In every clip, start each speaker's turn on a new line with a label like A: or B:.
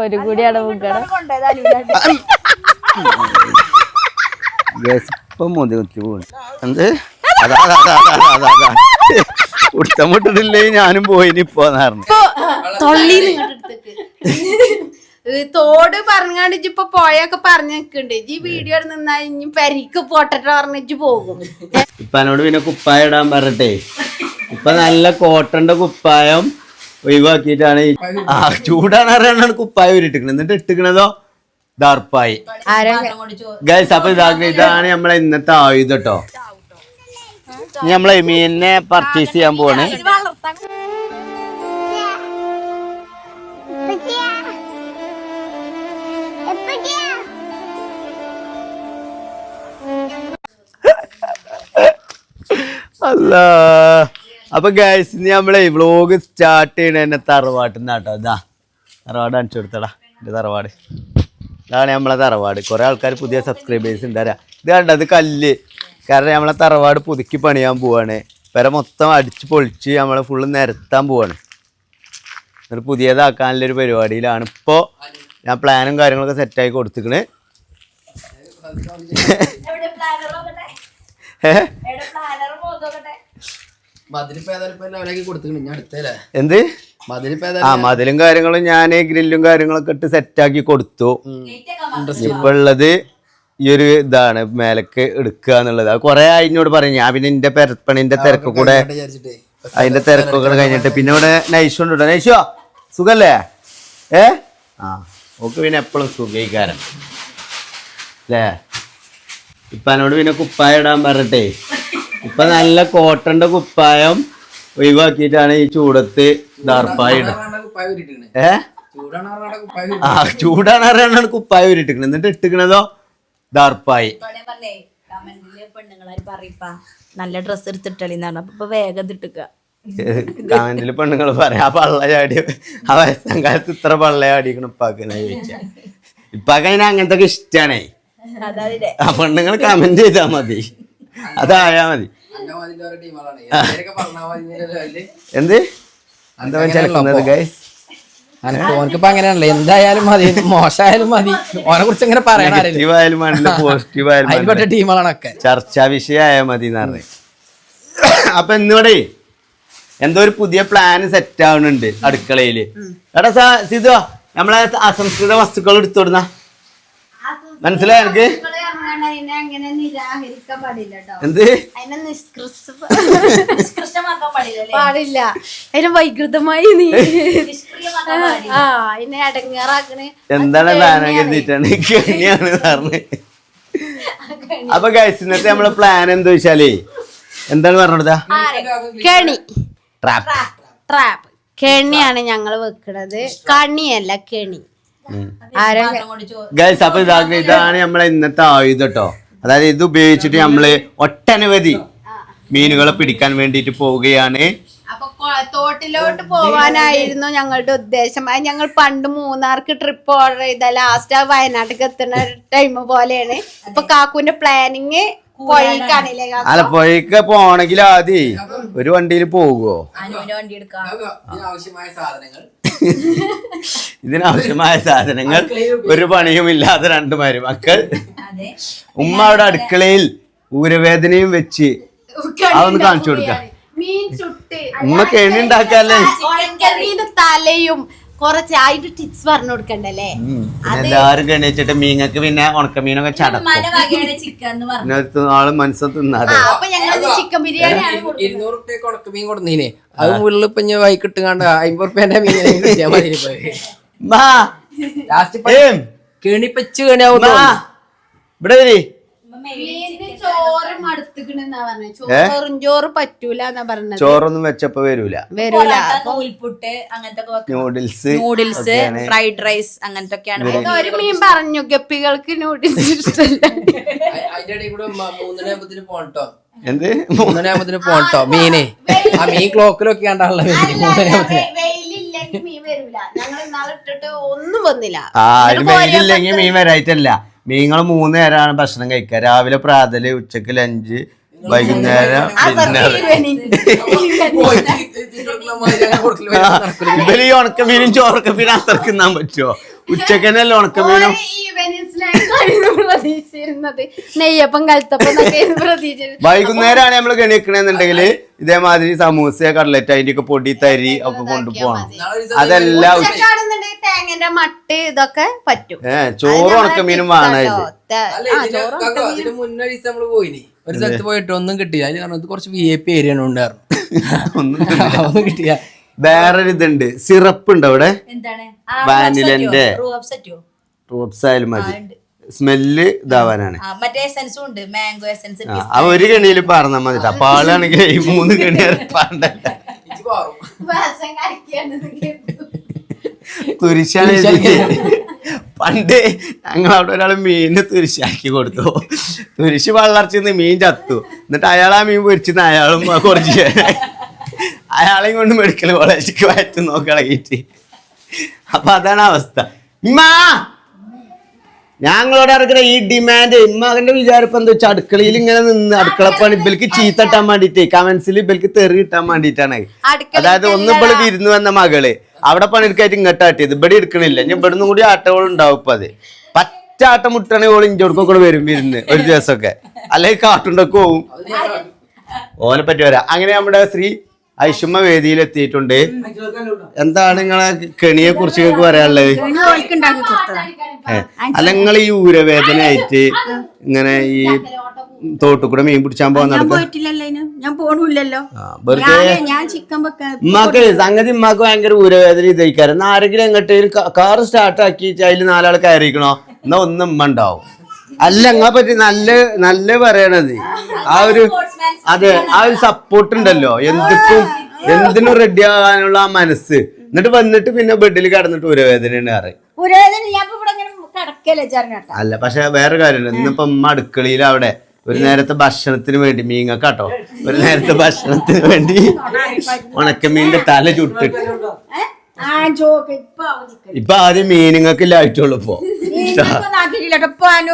A: ഒരു കൂടി അടവുകട
B: ഇപ്പം മതി കുത്തി പോകും എന്ത് ഉടുത്തമിട്ടിട്ടില്ലേ ഞാനും പോയിനി ഇപ്പോന്ന്
A: തോട് പറഞ്ഞാണ്ട് ഇപ്പൊ പോയൊക്കെ പറഞ്ഞിട്ടുണ്ട് ഈ വീഡിയോ നിന്നാ ഇനി പരിക്ക് പൊട്ടട്ട പറഞ്ഞിട്ട് പോകും.
B: ഇപ്പനോട് പിന്നെ കുപ്പായം ഇടാൻ പറഞ്ഞിട്ടേ ഇപ്പൊ നല്ല കോട്ടന്റെ കുപ്പായം ഒഴിവാക്കിയിട്ടാണ് ചൂടാണ് അറിയാണ്ടാണ് കുപ്പായം ഇട്ടിക്കണത്. എന്നിട്ട് ഇട്ടിക്കണതോ ദർപ്പായി. ഗൈസ് അപ്പൊ ഇതാണ് നമ്മളെ ഇന്നത്തെ ആയുധം കേട്ടോ. ഇനി നമ്മളെ മീനിനെ പർച്ചേസ് ചെയ്യാൻ പോവാണ്. അല്ല അപ്പൊ ഗൈസ് ഇനി നമ്മളെ വ്ളോഗ് സ്റ്റാർട്ട് ചെയ്യണ എന്നെ തറവാട്ടിന്നാട്ടോ. ഇതാ തറവാട് കാണിച്ചു കൊടുത്തടാ. എന്റെ തറവാട് ഇതാണ് നമ്മളെ തറവാട്. കുറെ ആൾക്കാർ പുതിയ സബ്സ്ക്രൈബേഴ്സ് ഉണ്ടാരാ. ഇത് കണ്ടത് കല്ല്. കാരണം നമ്മളെ തറവാട് പുതുക്കി പണിയാൻ പോവാണ്. പെര മൊത്തം അടിച്ച് പൊളിച്ച് നമ്മളെ ഫുള്ള് നിരത്താൻ പോവാണ്. എന്നിട്ട് പുതിയതാക്കാനുള്ളൊരു പരിപാടിയിലാണ് ഇപ്പോൾ. ഞാൻ പ്ലാനും കാര്യങ്ങളൊക്കെ സെറ്റാക്കി കൊടുത്തിക്കണ്. എന്ത് മതിലും കാര്യങ്ങളും ഞാൻ ഗ്രില്ലും കാര്യങ്ങളൊക്കെ ഇട്ട് സെറ്റാക്കി കൊടുത്തു. ഇപ്പൊ ഉള്ളത് ഈ ഒരു ഇതാണ് മേലക്ക് എടുക്കുക എന്നുള്ളത്. അത് കുറെ അതിനോട് പറയും. ഞാൻ പിന്നെ എന്റെ പെരപ്പണിന്റെ തിരക്ക് കൂടെ അതിന്റെ തിരക്കൊക്കെ കഴിഞ്ഞിട്ട് പിന്നെ ഇവിടെ നൈഷ് ഉണ്ട്. നൈഷോ സുഖല്ലേ? ഓക്ക് പിന്നെ എപ്പോഴും സുഖീകാരം അല്ലേ? ഇപ്പനോട് പിന്നെ കുപ്പായം ഇടാൻ പറഞ്ഞിട്ടേ ഇപ്പൊ നല്ല കോട്ടന്റെ കുപ്പായം ഒഴിവാക്കിയിട്ടാണ് ഈ ചൂടത്ത് ദർപ്പായി ഇടുന്നത്. ചൂടാണ് അറിയാണ്ടാണ് കുപ്പായം ഇട്ടിക്കണത്. എന്നിട്ട് ഇട്ടിക്കണതോ ദർപ്പായി.
A: നല്ല ഡ്രസ് എടുത്തിട്ടാണ് അപ്പൊ വേഗം ഇട്ടുക.
B: കമന്റില് പെണ്ണുങ്ങൾ പറയാം ആ പള്ള ചാടി ആ വയസ്സാം കാലത്ത് ഇത്ര പള്ള ചാടിക്കണം ഇപ്പാക്കനെ ചോദിച്ചാ. ഇപ്പാക്ക് അതിന് അങ്ങനത്തെ ഒക്കെ ഇഷ്ടാണേ. ആ പെണ്ണുങ്ങൾ കമന്റ് ചെയ്താ മതി, അതായാ മതി. എന്ത് എന്താ മനസ്സിലാക്കുന്നത് ഗൈസ്?
C: ഓനക്കിപ്പോ അങ്ങനെയാണല്ലോ, എന്തായാലും മതി, മോശമായാലും മതി, ഓനെ കുറിച്ച് ഇങ്ങനെ
B: പറയാനും പോസിറ്റീവായാലും
C: ടീമുകളാണൊക്കെ
B: ചർച്ചാ വിഷയമായാൽ മതി എന്ന് പറഞ്ഞു. അപ്പൊ ഇന്നിവിടെ എന്തോ ഒരു പുതിയ പ്ലാൻ സെറ്റ് ആവുന്നുണ്ട് അടുക്കളയില്. എടാ സിധു നമ്മളെ അസംസ്കൃത വസ്തുക്കൾ എടുത്തോടുന്ന മനസ്സിലായ എനിക്ക്? എന്ത്
A: പാടില്ല, അതിന് വൈകൃതമായി നീ അതിനെ അടങ്ങാറാക്കണേ.
B: എന്താണ് പ്ലാൻ കരുതിയിട്ടാണ് കെണിയാണ് പറഞ്ഞത്. അപ്പൊ ഗൈസ് ഇന്നത്തെ നമ്മളെ പ്ലാൻ എന്താ വെച്ചാലേ എന്താണ് പറഞ്ഞത്?
A: കെണി, ട്രാപ്പ് കെണിയാണ് ഞങ്ങള് വെക്കണത്. കണിയല്ല കെണി.
B: ഗൈസ് അപ്പൊ ഇതാണ് നമ്മളെ ഇന്നത്തെ ആയുധം കേട്ടോ. അതായത് ഇത് ഉപയോഗിച്ചിട്ട് നമ്മള് ഒട്ടനവധി മീനുകളെ പിടിക്കാൻ വേണ്ടിട്ട് പോവുകയാണ്.
A: അപ്പൊ തോട്ടിലോട്ട് പോവാനായിരുന്നു ഞങ്ങളുടെ ഉദ്ദേശം. അത് ഞങ്ങൾ പണ്ട് മൂന്നാർക്ക് ട്രിപ്പ് ഓർഡർ ചെയ്ത ലാസ്റ്റ് വയനാട്ടിലേക്ക് എത്തുന്ന ടൈം പോലെയാണ് ഇപ്പൊ കാക്കുവിന്റെ പ്ലാനിങ്.
B: അല്ല പൊയ്ക്ക് പോണെങ്കിൽ ആദ്യം ഒരു വണ്ടിയിൽ പോകുവോ? ഇതിനാവശ്യമായ സാധനങ്ങൾ ഒരു പണിയും ഇല്ലാതെ രണ്ടു മരുമക്കൾ. ഉമ്മ അവിടെ അടുക്കളയിൽ ഊരവേദനയും വെച്ച് അതൊന്ന് കാണിച്ചു കൊടുക്കാം. ഉമ്മ കെണി ഉണ്ടാക്കാല്ലേ?
A: തലയും കുറച്ച് അതിന്റെ ടിപ്സ് പറഞ്ഞു കൊടുക്കണ്ടല്ലേ?
B: എല്ലാരും കെണിച്ചിട്ട് മീനക്ക് പിന്നെ ഉണക്കമീനൊക്കെ ചടക്കും. ആള് മനസ്സ് തിന്നാതെ
A: ചിക്കൻ ബിരിയാണി
C: 200 റുപ്യക്ക് ഉണക്കമീൻ കൊടുന്നീനെ. അത് മുള്ളിപ്പ വൈകിട്ട് കണ്ട 50 റുപ്യന്റെ മീൻ കെണിപ്പച്ച് കെണിയാവും.
B: ഇവിടെ വരി.
A: ചോറ് പറ്റൂല എന്നാ പറഞ്ഞത്.
B: ചോറൊന്നും വെച്ചപ്പോ വരൂല.
A: നൂഡിൽസ് ഫ്രൈഡ് റൈസ് അങ്ങനത്തൊക്കെയാണ്. ഒരു മീൻ പറഞ്ഞു ഗപ്പികൾക്ക് നൂഡിൽസ് ഇഷ്ടമല്ല.
B: എന്ത്
C: 3 പോട്ടോ മീന് ആ മീൻ ക്ലോക്കിലൊക്കെ കണ്ടാണല്ലോ.
A: ഒന്നും വന്നില്ല.
B: വെയിലില്ലെങ്കിൽ മീൻ വരായിട്ടല്ല. മീനുകൾ 3 നേരമാണ് ഭക്ഷണം കഴിക്കുക. രാവിലെ പ്രാതല്, ഉച്ചക്ക് ലഞ്ച്, വൈകുന്നേരം ഡിന്നർ. ഇവര് ഈ ഉണക്കമീനും ചോറക്കമീനും അത്രക്ക് തിന്നാൻ പറ്റുമോ? ഉച്ചക്കനല്ലേ ഉണക്കമീനും
A: പ്രതീക്ഷിച്ചിരുന്നത് നെയ്യപ്പം കലത്തപ്പം പ്രതീക്ഷിച്ചിരുന്നത്.
B: വൈകുന്നേരമാണ് നമ്മള് കണിക്കണെന്നുണ്ടെങ്കിൽ ഇതേമാതിരി സമൂസ കട്ലറ്റ് അതിന്റെ ഒക്കെ പൊടി തരി ഒക്കെ കൊണ്ടുപോകണം. അതെല്ലാം
A: തേങ്ങന്റെ മട്ട് ഇതൊക്കെ പറ്റും.
B: ചോറ് ഉണക്കമീനും വേണമായിരുന്നു.
C: അതിന് മുന്നേ നമ്മള് പോയിനി ഒരു സ്ഥലത്ത് പോയിട്ട് ഒന്നും കിട്ടിയില്ല. അതിന് കാരണം ഇത് കുറച്ച് VIP ഏരിയ ഉണ്ടായിരുന്നു. ഒന്നും കിട്ടിയ.
B: വേറൊരു ഇതുണ്ട്, സിറപ്പ് ഉണ്ട് അവിടെ, വാനിലന്റെ റൂപ്സായാലും മതി, സ്മെല്ല് ഇതാവാനാണ്. ആ ഒരു കണിയിൽ പറഞ്ഞാൽ മതി. പാലാണെങ്കിൽ 3 കണി പാണ്ടല്ല. തുരിശാണ് പണ്ട് ഞങ്ങളവിടെ ഒരാൾ മീനിന് തുരിശാക്കി കൊടുത്തു. തുരിശ് വള്ളർച്ചിന്ന് മീൻ ചത്തു. എന്നിട്ട് അയാൾ ആ മീൻ പൊരിച്ചിന്ന് അയാളും കുറച്ച് അയാളെയും കൊണ്ട് മെഡിക്കൽ കോളേജിലേക്ക് വയറ്റ് നോക്കിളകിയിട്ട്. അപ്പൊ അതാണ് അവസ്ഥ. ഇമ്മാ ഞങ്ങളോട് ഇറക്കുന്ന ഈ ഡിമാൻഡ് ഇമ്മകന്റെ വിചാരം എന്താ വെച്ചാൽ അടുക്കളയിൽ ഇങ്ങനെ നിന്ന് അടുക്കളപ്പണി ഇവർക്ക് ചീത്തട്ടാൻ വേണ്ടിട്ടേ കമന്റ്സിൽ ഇവർക്ക് തെറി കിട്ടാൻ വേണ്ടിട്ടാണ്. അതായത് ഒന്ന് ഇവള് വിരുന്ന് വന്ന മകള് അവിടെ പണിയെടുക്കായിട്ട് ഇങ്ങോട്ട് ആട്ടിയത് ഇവിടെ എടുക്കണില്ല. ഞാൻ ഇവിടെ നിന്നും കൂടി ആട്ടകൾ ഉണ്ടാവും. ഇപ്പൊ അത് പറ്റ ആട്ടം മുട്ടാണെങ്കിൽ ഓൾ ഇഞ്ചോടൊക്കെ വരും വിരുന്ന് ഒരു ദിവസമൊക്കെ, അല്ലെങ്കിൽ കാട്ടുണ്ടൊക്കെ പോവും. ഓനെ പറ്റി വരാം. അങ്ങനെ നമ്മുടെ ശ്രീ ഐഷുമ്മ വേദിയിൽ എത്തിയിട്ടുണ്ട്. എന്താണ് നിങ്ങളെ കെണിയെ കുറിച്ച് നിങ്ങൾക്ക് പറയാനുള്ളത്? അല്ല നിങ്ങൾ ഈ ഊരവേദന ആയിട്ട് ഇങ്ങനെ ഈ തോട്ടുകൂടെ മീൻ പിടിച്ചാൻ പോകുന്ന ഉമ്മാക്ക് സംഗതി ഉമ്മാക്ക് ഭയങ്കര ഊരവേദന ഇതേക്കാരം. ആരെങ്കിലും എങ്ങോട്ടേലും കാറ് സ്റ്റാർട്ട് ആക്കി അതിൽ 4 ആൾ കയറിക്കണോ എന്നാ ഒന്നും ഉമ്മ ഉണ്ടാവും. അല്ല നിങ്ങളെ പറ്റി നല്ല നല്ല പറയണത് ആ ഒരു അതെ ആ ഒരു സപ്പോർട്ട് ഉണ്ടല്ലോ, എന്തിനും റെഡി ആകാനുള്ള ആ മനസ്സ്. എന്നിട്ട് വന്നിട്ട് പിന്നെ ബെഡിൽ കിടന്നിട്ട് ഊരവേദനയാണ് പറയും. അല്ല പക്ഷെ വേറെ കാര്യമുണ്ട്. ഇന്നിപ്പോ ഉമ്മ അടുക്കളയിൽ അവിടെ ഒരു നേരത്തെ ഭക്ഷണത്തിന് വേണ്ടി മീങ്ങക്കാട്ടോ ഒരു നേരത്തെ ഭക്ഷണത്തിന് വേണ്ടി ഉണക്കമീനിന്റെ തല ചുട്ടിട്ട് ഇപ്പൊ ആദ്യം മീനുങ്ങൾക്കില്ല ആയിട്ടുള്ളൂ.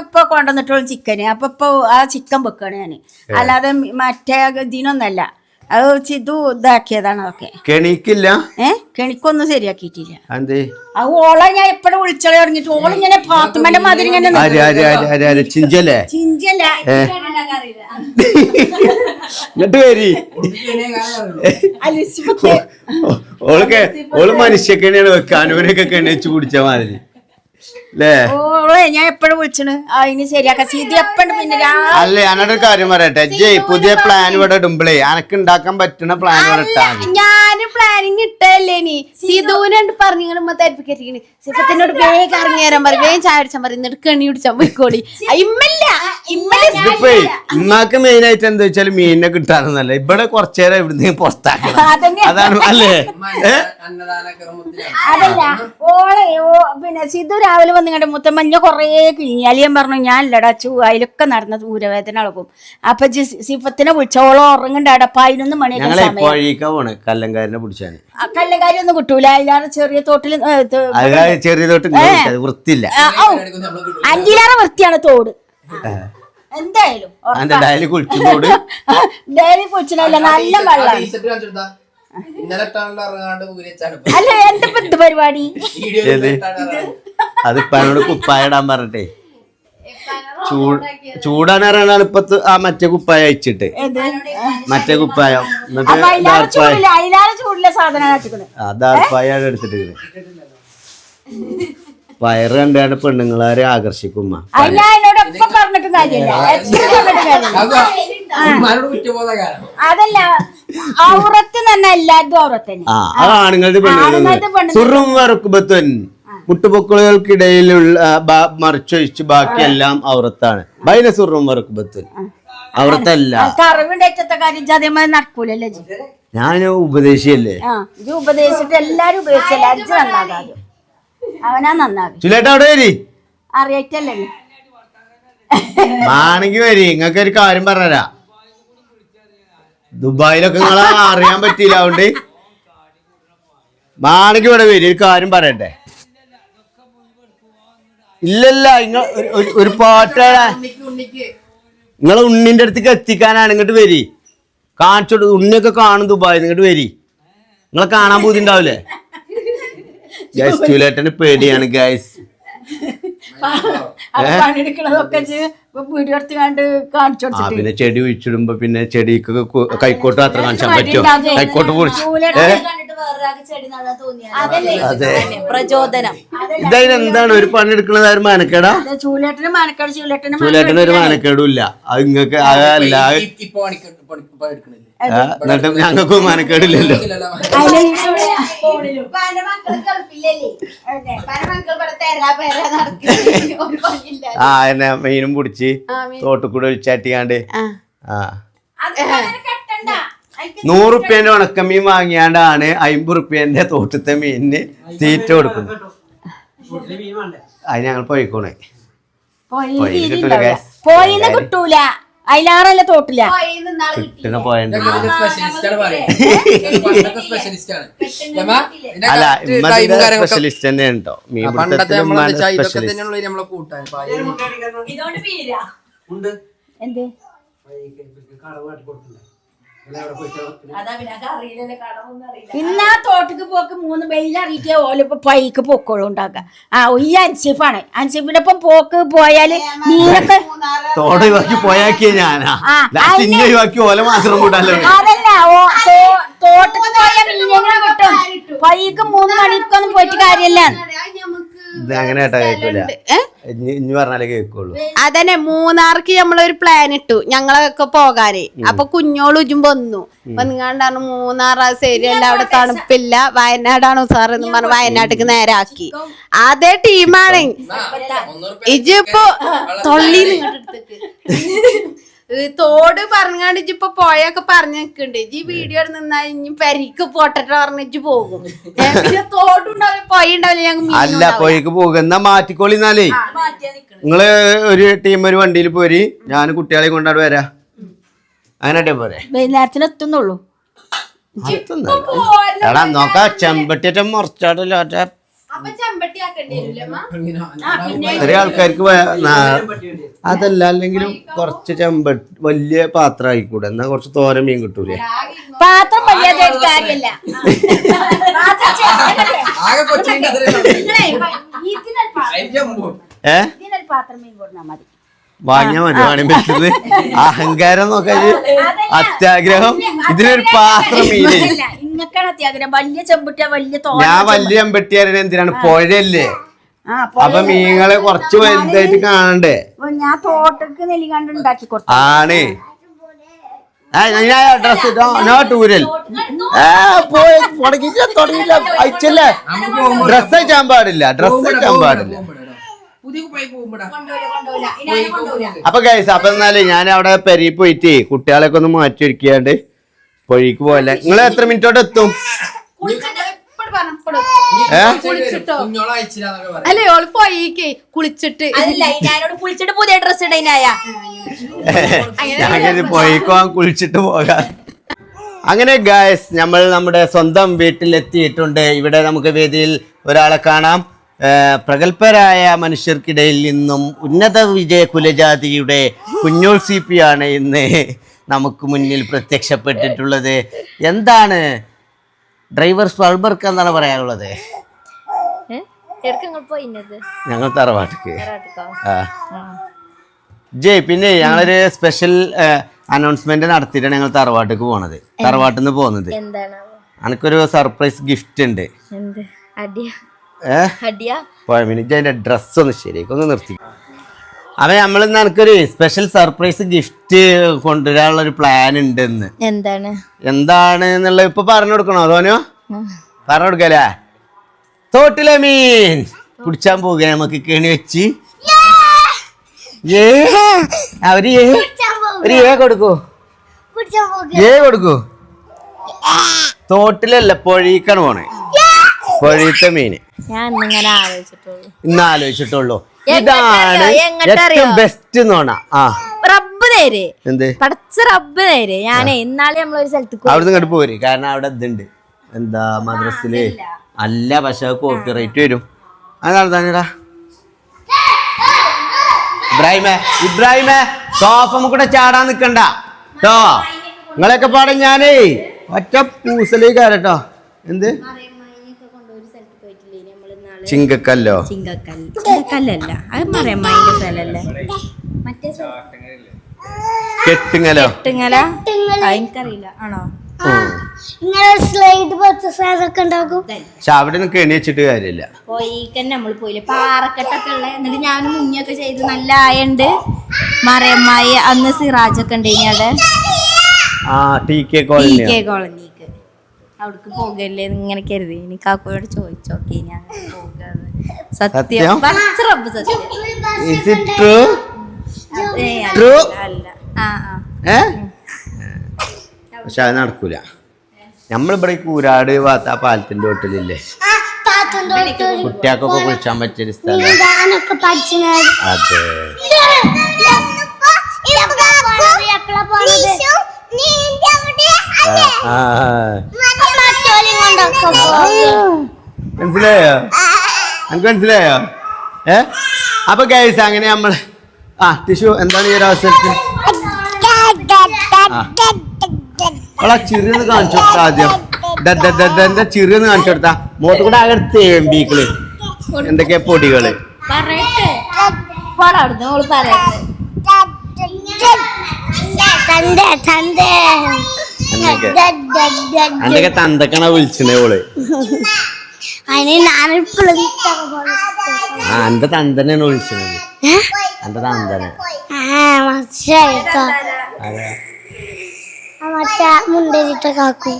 D: ഇപ്പൊ കൊണ്ടുവന്നിട്ടുള്ള ചിക്കന് അപ്പൊ ഇപ്പൊ ആ ചിക്കൻ വെക്കാണ് ഞാന്, അല്ലാതെ മറ്റേ ഇതിനൊന്നല്ല. അത് ചിതു ഇതാക്കിയതാണ്. അതൊക്കെ കെണിക്കില്ല, കെണിക്കൊന്നും ശരിയാക്കിയിട്ടില്ല. അത് ഓളെ ഞാൻ എപ്പോഴും വിളിച്ചോളെ തുടങ്ങിട്ട് ഓളിങ്ങനെ പാത്തുമ്മന്റെ മാതിരി ഇങ്ങനെ ചിഞ്ചല
B: ഓള് മനുഷ്യക്കെണിയാണ് വെക്കാനൂരൊക്കെ കെണിച്ച് കുടിച്ച മാതിരി
D: ഓളെ ഞാൻ എപ്പോഴും വിളിച്ചണ് അതിന് ശരിയാക്കാൻ. പിന്നെ
B: അല്ല ഞാനൊരു കാര്യം പറയട്ടെ, ജയ് പുതിയ പ്ലാൻ ഇവിടെ ഇടുമ്പളേ അനക്ക് ഉണ്ടാക്കാൻ പറ്റുന്ന പ്ലാൻ ഇവിടെ ഇട്ടാ
A: ഞാന് പ്ലാനിങ് ഇട്ടല്ലേ. ഇനി സിധുവിനോട് പറഞ്ഞു തരിപ്പിക്കറ്റിന് സിഫത്തിനോട് വേഗം ഇറങ്ങി തരാൻ പറയും, വേഗം ചായ അടിച്ചാൻ പറയും, എന്നിട്ട് കെണി പിടിച്ചാൻ പോയിക്കോളി.
B: ഇതിപ്പോ ഇമ്മാക്ക് മെയിൻ ആയിട്ട് എന്താ വെച്ചാൽ മീനിനെ കിട്ടാനൊന്നല്ല, ഇവിടെ കുറച്ചേരം ഇവിടുന്ന് പുറത്താക്കണം. അതാണ് അല്ലേ?
D: അതല്ല ഓളെ പിന്നെ സിധു രാവിലെ വന്നിങ്ങടെ മുത്തമ്മഞ്ഞ കൊറേ കിഴിഞ്ഞി. അലിയൻ പറഞ്ഞു ഞാൻ ഇല്ലടാ അതിലൊക്കെ നടന്ന ഊരവേദന അളക്കും. അപ്പൊ സിഫത്തിനെ വിളിച്ചോളോ ഉറങ്ങണ്ടാട 11 മണിയൊക്കെ
B: സമയം കല്ലങ്കാരനെ പിടിച്ചാണ്.
D: കല്ലങ്കാരി ഒന്നും കിട്ടൂല. അതിലാണ് ചെറിയ തോട്ടില്
B: ചെറിയ തോട്ട് വൃത്തിയില്ല,
D: 5 വൃത്തിയാണ് തോട്. എന്തായാലും
B: ഡയലി കുളിച്ചോട്
D: ഡയലി കുളിച്ചില്ല, നല്ല വെള്ളം. അല്ല എന്റെ എന്ത് പരിപാടി?
B: അതിപ്പോ എന്നോട് കുപ്പായ ഇടാൻ പറഞ്ഞിട്ടേ ചൂടാൻ അറിയണാണ് ഇപ്പൊ ആ മറ്റേ കുപ്പായ അയച്ചിട്ട് മറ്റേ കുപ്പായം ദാർപ്പായാണ് എടുത്തിട്ട് വയറ് കണ്ടാണ് പെണ്ണുങ്ങളാരെ ആകർഷിക്കുമ്പോ.
D: അതല്ല ഔറത്ത് തന്നെ എല്ലാവർക്കും ഔറത്തന്നെ.
B: ആണുങ്ങളുടെ പെണ്ണുങ്ങൾ സുറും വറുക്കുമ്പത്തൻ മുട്ടുപൊക്കളുകൾക്കിടയിലുള്ള മറിച്ചൊഴിച്ച് ബാക്കിയെല്ലാം ഔറത്താണ്. ബൈനസുറും വറുക്കുമ്പത്തൻ ഔറത്തല്ല.
D: നടക്കൂലല്ലേ?
B: ഞാൻ ഉപദേശിയല്ലേ,
D: ഉപദേശിച്ചിട്ട് എല്ലാരും ഉപയോഗിച്ചല്ലേ അവനാ നന്നാകും.
B: ചുലേട്ടാ അവിടെ വരി,
D: അറിയറ്റല്ലേ
B: ആണെങ്കി വരി. നിങ്ങൾക്ക് ഒരു കാര്യം പറഞ്ഞുതരാ, ദുബായിലൊക്കെ നിങ്ങളെ അറിയാൻ പറ്റിയില്ല, അതുകൊണ്ട് മാണെങ്കിൽ ഇവിടെ വരി, ഒരു കാര്യം പറയട്ടെ. ഇല്ലല്ല ഒരു പാട്ടാണ് നിങ്ങളെ ഉണ്ണിന്റെ അടുത്തേക്ക് എത്തിക്കാനാണ്. ഇങ്ങോട്ട് വരി, കാണിച്ചോട്ട് ഉണ്ണിയൊക്കെ കാണും ദുബായിൽ. ഇങ്ങോട്ട് വരി, നിങ്ങളെ കാണാൻ പോയിട്ടുണ്ടാവില്ലേ? ഗൈസ് ചുലേട്ടന് പേടിയാണ് ഗൈസ്.
D: പണിയെടുക്കണതൊക്കെ വീഡിയോ എടുത്ത് കണ്ട് കാണിച്ചു കൊടുത്തിട്ട്
B: പിന്നെ ചെടി ഒഴിച്ചിടുമ്പോ പിന്നെ ചെടിക്ക് കൈക്കോട്ട് മാത്രം കാണിച്ചാൻ പറ്റുമോ? കൈക്കോട്ട് പൊളിച്ച് അതെ
A: പ്രചോദനം.
B: ഇതായത് എന്താണ് ഒരു പണി എടുക്കണത് ആരും മാനക്കേടാ?
D: ചൂലേട്ടന് മാനക്കേട്
B: ചൂലേട്ടന് ഒരു മാനക്കേടും ഇല്ല. അത് ഇങ്ങക്ക് അതല്ല എന്നിട്ട് ഞങ്ങൾക്കും മാനക്കേടില്ലല്ലോ. ആ എന്നെ മീനും പിടിച്ച് തോട്ടുകൂടെ ഒഴിച്ചാട്ടിയാണ്ട് 100 റുപ്യന്റെ ഉണക്കമീൻ വാങ്ങിയാണ്ടാണ് 50 റുപ്യന്റെ തോട്ടത്തെ മീനിന് തീറ്റ കൊടുക്കുന്നത്. അത് ഞങ്ങൾ പോയിക്കോണേ
D: പോയിന്ന് കിട്ടൂല, അതിലാറല്ല തോട്ടില്ല
B: കിട്ടുന്ന പോയിന്റ്. അല്ല സ്പെഷ്യലിസ്റ്റ് തന്നെയാണ് കേട്ടോ മീൻ
D: എന്ത് ഇന്നാ തോട്ടക്ക് പോക്ക് 3 വെയിലറിയിട്ടേ ഓലിപ്പോ പൈക്ക് പൊക്കോളും ഉണ്ടാക്കുക. ഈ അൻസിഫാണ്. അൻസിഫിന്റെ ഒപ്പം പോക്ക് പോയാല് മീനൊക്കെ
B: തോട് ഒഴിവാക്കി പോയാക്കിയ ഞാനാ ഒഴിവാക്കി ഓല മാത്രം കൂട്ടല്ലോ.
D: അതല്ല തോട്ടക്ക് പോയ മീനുകൾ കിട്ടും. പൈക്ക് 3 മണിക്കൊന്നും പോയിട്ട് കാര്യല്ല.
B: ഇത് അങ്ങനെ കേട്ടാ കേൾക്കൂല. ഇനി പറഞ്ഞാലേ കേൾക്കുള്ളൂ.
A: അതന്നെ മൂന്നാർക്ക് നമ്മളൊരു പ്ലാൻ ഇട്ടു ഞങ്ങളൊക്കെ പോകാനേ. അപ്പൊ കുഞ്ഞോളും വന്നു വന്നുകൊണ്ടാണ് മൂന്നാർ ശരിയല്ല, അവിടെ തണുപ്പില്ല, വയനാടാണ് സാർ എന്ന് പറഞ്ഞ് വയനാട്ടിക്ക് നേരെ ആക്കി. അതേ ടീമാണ് ഇജിപ്പോ തൊള്ളിന്ന് തോട് പറഞ്ഞാണ്ട് ഇജിപ്പൊ പോയൊക്കെ പറഞ്ഞു നിൽക്കണ്ട്. ഇജി വീഡിയോ നിന്നാ ഇനി പെരിക്ക് പോട്ടെ പറഞ്ഞിട്ട് പോകും. പിന്നെ തോടുണ്ടാവില്ല പൊയ ഉണ്ടാവില്ല. ഞങ്ങൾ
B: അല്ല പൊയ്ക്ക് പോകുന്ന മാറ്റിക്കോളിന്നാലേ നിങ്ങള് ഒരു ടീം ഒരു വണ്ടിയിൽ പോരി, ഞാൻ കുട്ടികളെ കൊണ്ടാട് വരാ. അങ്ങനെ പോരെ
D: വൈകുന്നേരത്തിന് എത്തുന്നുള്ളൂ.
B: എടാ നോക്കാ ചെമ്പട്ടിയേറ്റ മുറച്ചാടല്ലോ. ചെറിയ ആൾക്കാർക്ക് അതല്ല, അല്ലെങ്കിലും കുറച്ച് ചെമ്പട്ടി വലിയ പാത്രം ആയിക്കൂടെ, എന്നാ കുറച്ച് തോര മീൻ കിട്ടൂലേ?
D: പാത്രം കാര്യമില്ല.
B: വാങ്ങിയാ മതി. വാണി പറ്റുന്നത് അഹങ്കാരം നോക്കാൻ അത്യാഗ്രഹം. ഇതിനൊരു പാത്രം മീന് ഞാൻ വലിയ ചെമ്പട്ടിയാരുടെ എന്തിനാണ്? പുഴയല്ലേ, അപ്പൊ മീനുകളെ കുറച്ച് വലുതായിട്ട് കാണണ്ടേ?
D: ഞാൻ തോട്ടക്ക് നെല്ലിക്കാണ്ട് ഉണ്ടാക്കി
B: ആണ് ഡ്രസ് ടൂരൽ തുടങ്ങിയില്ല, അയച്ചല്ലേ. ഡ്രസ് അയച്ചാൻ പാടില്ല, ഡ്രസ് അയച്ചാൻ പാടില്ല. അപ്പൊ ഗൈസ്, അപ്പൊ എന്നാല് ഞാൻ അവിടെ പെരി പോയിട്ട് കുട്ടികളെയൊക്കെ ഒന്ന് മാറ്റി ഒരുക്കിയാണ്ട് പൊഴിക്ക് പോയല്ലേ. നിങ്ങൾ എത്ര മിനിറ്റോട്ട് എത്തും?
A: അല്ലേ ഓള് പോയിക്കേ കുളിച്ചിട്ട് പുതിയ ഡ്രസ് ഇടനായ
B: പോയിക്കോ കുളിച്ചിട്ട് പോകാം. അങ്ങനെ ഗൈസ്, നമ്മൾ നമ്മുടെ സ്വന്തം വീട്ടിലെത്തിയിട്ടുണ്ട്. ഇവിടെ നമുക്ക് വേദിയിൽ ഒരാളെ കാണാം. പ്രഗത്ഭരായ മനുഷ്യർക്കിടയിൽ നിന്നും ഉന്നത വിജയ കുലജാതിയുടെ കുഞ്ഞോൾ CP ആണ് ഇന്ന് നമുക്ക് മുന്നിൽ പ്രത്യക്ഷപ്പെട്ടിട്ടുള്ളത്. എന്താണ് ഡ്രൈവർ സ്വാൾബർക്ക് എന്താണ് പറയാനുള്ളത്? ഞങ്ങൾ തറവാട്ടിക്ക് ജയ്. പിന്നെ ഞങ്ങളൊരു സ്പെഷ്യൽ അനൗൺസ്മെന്റ് നടത്തിയിട്ടാണ് ഞങ്ങൾ തറവാട്ടിക്ക് പോണത്. തറവാട്ടിൽ നിന്ന് പോകുന്നത് എനിക്കൊരു സർപ്രൈസ് ഗിഫ്റ്റ് ഉണ്ട്. അതിന്റെ ഡ്രസ് ഒന്ന് ശരിയാക്കൊന്ന് നിർത്തി. അപ്പൊ നമ്മളിന്ന് എനിക്കൊരു സ്പെഷ്യൽ സർപ്രൈസ് ഗിഫ്റ്റ് കൊണ്ടുവരാനുള്ള ഒരു പ്ലാൻ ഉണ്ടെന്ന്. എന്താണ് എന്നുള്ളത് ഇപ്പൊ പറഞ്ഞു കൊടുക്കണോ? അതോനോ പറഞ്ഞു കൊടുക്കല്ലേ? തോട്ടിലെ മീൻ പിടിച്ചാൻ പോകുക നമുക്ക് കെണി വെച്ച്. ഒരു കൊടുക്കൂ, കൊടുക്കൂ. തോട്ടിലല്ല, പൊഴീക്കാണ് പോണേ. പൊഴീത്തെ മീന് ഇന്ന് ആലോചിച്ചിട്ടുള്ളൂ. ഇതാണ് ഏറ്റവും ബെസ്റ്റ് നോണ. അവിടുന്ന് ഇങ്ങോട്ട് പോര്, കാരണം അവിടെ ഇതുണ്ട്. എന്താ മദ്രസില് അല്ല, പക്ഷെ കോപ്പിറൈറ്റ് വരും. അതാണ് തന്നെടാ ഇബ്രാഹിമേ സോഫം കൂടെ ചാടാൻ നിക്കണ്ട കേട്ടോ. നിങ്ങളൊക്കെ പാടെ ഞാനേ ഒറ്റ പൂസലേക്ക് കയറട്ടോ. എന്ത് ചിങ്കക്കല്ലോ
D: ചിങ്കക്കല്ലല്ല അത് മറിയമ്മായിന്റെ സ്ഥലല്ലേ മറ്റേ
B: കെട്ടുങ്ങലോ
D: കെട്ടുങ്ങല എനിക്കറിയില്ല ആണോ
A: സ്ലൈഡ് ഉണ്ടാക്കും.
B: പക്ഷെ അവിടെ നിന്ന് കെണി വെച്ചിട്ട് കാര്യമില്ല.
D: പോയിക്കന്നെ നമ്മൾ പോയില്ലേ പാറക്കെട്ടൊക്കെ ഉള്ള എന്നിട്ട് ഞാൻ മുന്നൊക്കെ ചെയ്ത് നല്ല ആയുണ്ട് മറിയമ്മായി അന്ന് സിറാജൊക്കെ ഉണ്ട് ഇനി അവിടെ കോളനിക്ക് അവിടേക്ക് പോകല്ലേ ഇങ്ങനെ കരുതി ഇനി കാക്കോയോട് ചോദിച്ചോക്കെ ഇനി അങ്ങനെ പോകാന്ന് സത്യം റബ്ബ് സത്യം അല്ല
B: പക്ഷെ അത് നടക്കൂല. നമ്മളിവിടെ കൂരാട് ഭാഗത്ത് ആ പാലത്തിന്റെ ഹോട്ടലില്ലേ കുട്ടികൾക്കൊക്കെ കുളിച്ചാൻ പറ്റിയൊരു സ്ഥലം. അതെ മനസ്സിലായോ? എനിക്ക് മനസ്സിലായോ? അപ്പൊ ഗൈസ് അങ്ങനെ നമ്മള് ടിഷ്യൂ എന്താണ് ഈ ഒരു അവസരത്തിൽ ചിറിയൊന്ന് കാണിച്ചു കൊടുത്ത ആദ്യം എന്താ ചിറിയൊന്ന് കാണിച്ചു കൊടുത്താ മോട്ട് കൂടെ ആകെ തേമ്പീക്കള് എന്തൊക്കെയാ പൊടികള് എന്തൊക്കെ തന്തക്കണ വിളിച്ചേ ഓള് എന്റെ തന്തനാണ് വിളിച്ചത്. എന്റെ തന്തനെ
A: മുണ്ടേരിട്ട കാക്കു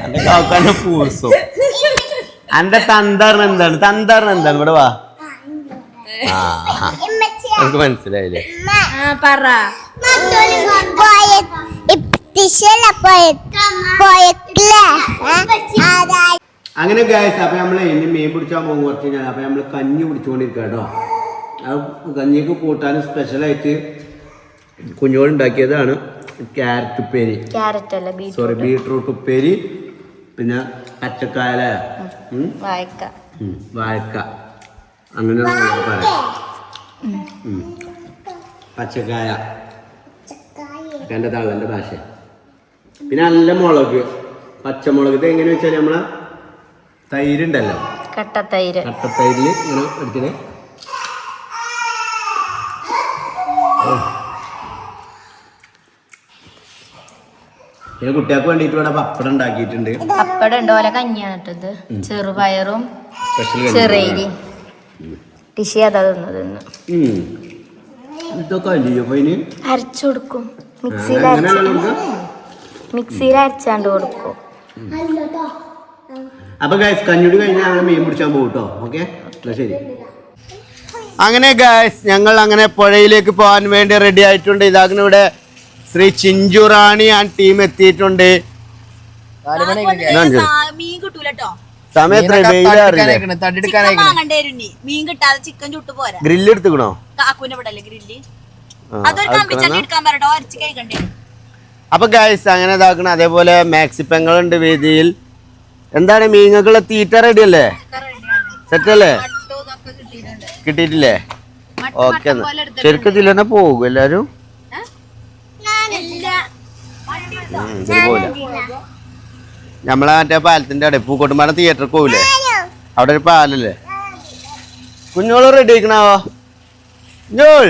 B: എന്റെ കാക്കാന്റെ പൂസോ എന്റെ തന്താറിന് എന്താണ് ഇവിടെ വാ. നമുക്ക് മനസ്സിലായില്ലേ? അങ്ങനെ ഗൈസ് അപ്പൊ നമ്മള് ഇനി മീൻ പിടിച്ചാൽ പോകും കുറച്ച് കഴിഞ്ഞാൽ. അപ്പൊ നമ്മള് കഞ്ഞി പിടിച്ചുകൊണ്ടിരിക്കുക കേട്ടോ. കഞ്ഞിക്ക് കൂട്ടാനും സ്പെഷ്യലായിട്ട് കുഞ്ഞോളുണ്ടാക്കിയതാണ് ക്യാരറ്റ് ഉപ്പേരി, ബീട്രൂട്ട് ഉപ്പേരി, പിന്നെ പച്ചക്കായ, വാഴക്ക, അങ്ങനെ പറയാം. പച്ചക്കായ എൻ്റെ തള്ളൻ്റെ ഭാഷ. പിന്നെ നല്ല മുളക്, പച്ചമുളക്. ഇത് എങ്ങനെ വെച്ചാൽ നമ്മളെ തൈരുണ്ടല്ലോ, കട്ടത്തൈരിൽ ഇങ്ങനെ എടുത്തിട്ട് പിന്നെ കുട്ടികൾക്ക് വേണ്ടിട്ട് ഇവിടെ പപ്പടം ഉണ്ടാക്കിയിട്ടുണ്ട്.
D: പപ്പടം ഉണ്ട്, ഓല കഞ്ഞിയാണിട്ടത്, ചെറുപയറും ചെറിയ ടിഷി അതാ തിന്നു.
B: ഇതൊക്കെ അല്ലയോ
D: അരച്ചു കൊടുക്കും, മിക്സിയിൽ അരച്ചാണ്ട് കൊടുക്കും.
B: അപ്പൊ ഗൈസ് കഞ്ഞൂടി കഴിഞ്ഞാൽ ഞങ്ങൾ മീൻ പിടിച്ചാൻ പോകും കേട്ടോ. ഓക്കെ, ശരി. അങ്ങനെ ഗൈസ് ഞങ്ങൾ അങ്ങനെ പുഴയിലേക്ക് പോകാൻ വേണ്ടി റെഡി ആയിട്ടുണ്ട്. ഇതാകുന്ന ഇവിടെ ശ്രീ ചിഞ്ചു റാണി ആൻഡ് ടീം എത്തിയിട്ടുണ്ട്. സമയത്ത് ഗ്രില്ല് എടുത്തുക്കണോ? അപ്പൊ ഗൈസ് അങ്ങനെ ഇതാക്കണം. അതേപോലെ മാക്സി പെങ്ങളുണ്ട് വേദിയിൽ. എന്താണ് മീനുകളുടെ തീറ്റ റെഡി അല്ലേ? സെറ്റ് അല്ലേ? കിട്ടിയിട്ടില്ലേ? ഓക്കെ, ശരിക്കും തന്നെ പോകും എല്ലാരും. നമ്മളെ മറ്റേ പാലത്തിന്റെ അവിടെ പൂക്കോട്ടുംപാടം തിയേറ്ററിൽ പോവില്ലേ, അവിടെ ഒരു പാലല്ലേ. കുഞ്ഞോള് റെഡി ആയിക്കണാവോ? കുഞ്ഞോൾ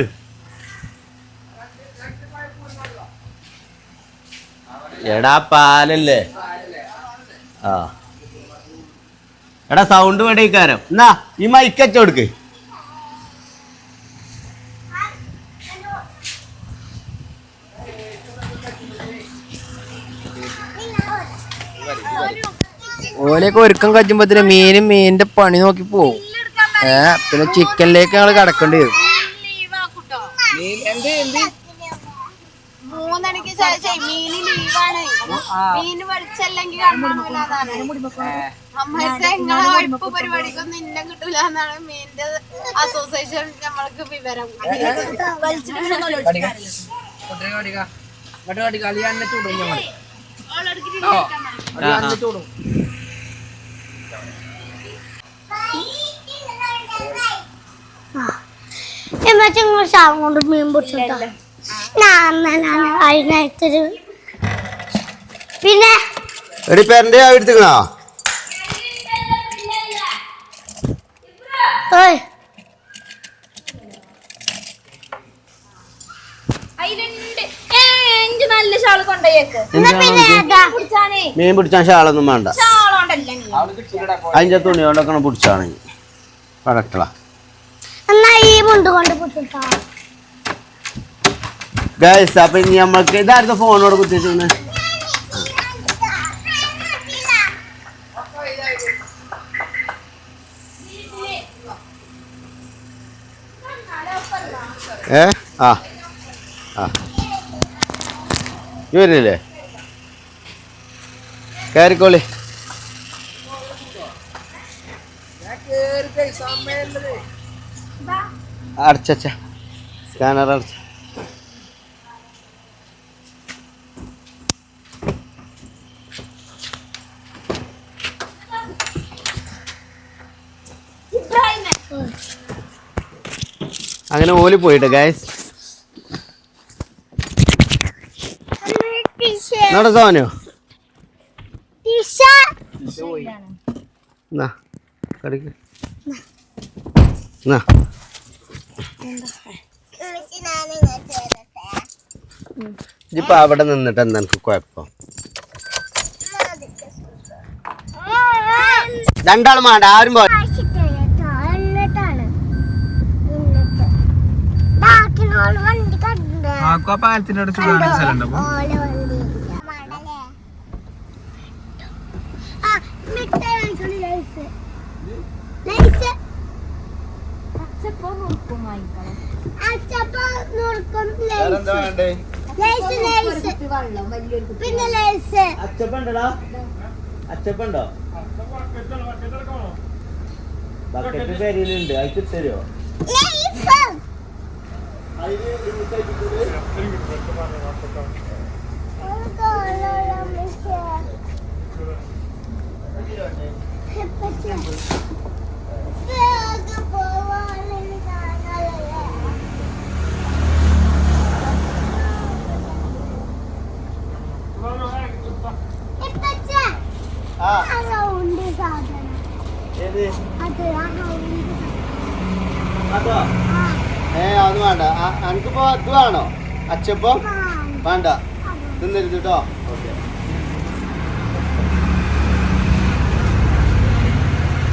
B: എടാ പാലല്ലേ. എടാ സൗണ്ട് വേടിക്കാരം. എന്നാ ഈ മൈക്കച്ച കൊടുക്ക്.
C: ഓലൊക്കെ ഒരുക്കം കച്ചുമ്പത്തിന് മീനിന്റെ പണി നോക്കി പോവും. പിന്നെ ചിക്കനിലേക്ക് ഞങ്ങള് കടക്കേണ്ടി വരും.
A: 3 മണിക്ക് ശേഷം മീന് ലീവാണ്. മീന് പഠിച്ചല്ലെങ്കിൽ പരിപാടിക്കൊന്നും ഇന്ന കിട്ടൂല എന്നാണ് മീനിന്റെ അസോസിയേഷൻ നമ്മൾക്ക് വിവരം. ശാപം കൊണ്ട് മീൻ പൊടിച്ചിട്ടാ അതിനകത്തൊരു പിന്നെ
B: എടി പേരൻ്റെ എടുത്തുക്കണോ?
D: നല്ല ഷാള് കൊണ്ടുപോയേക്ക്.
B: മീൻ പിടിച്ചാൻ ഷാളൊന്നും വേണ്ട. അതിൻ്റെ തുണി കൊണ്ടൊക്കെ പിടിച്ചാണ് കറക്റ്റാ. ഗൈസ് അപ്പൊ ഇനി നമ്മൾക്ക് ഇതായിരുന്നു ഫോണോട് കുത്തിച്ചിരുന്നു. ആ ആ വരുന്നില്ലേ? കയറിക്കോളി. അടച്ച സ്കാനർ അടച്ച. അങ്ങനെ ഓല് പോയിട്ട് ഗൈസ് നട സോനോ കടിക്ക് ഇപ്പൊ അവിടെ നിന്നിട്ട് എന്താ എനിക്ക് കുഴപ്പം? രണ്ടാളും വേണ്ട, ആരും പോ.
C: പാലത്തിനോട് ചൂടാണ് സ്ഥലം.
B: അച്ചപ്പുണ്ടോ? ബക്കറ്റ് പേരിലുണ്ട്, അത് തരുമോ? അതോ? അത് വേണ്ട. എനിക്കിപ്പോ അത് വേണോ? അച്ചപ്പോ വേണ്ട, തിന്നരുത് കേട്ടോ. ഓക്കെ.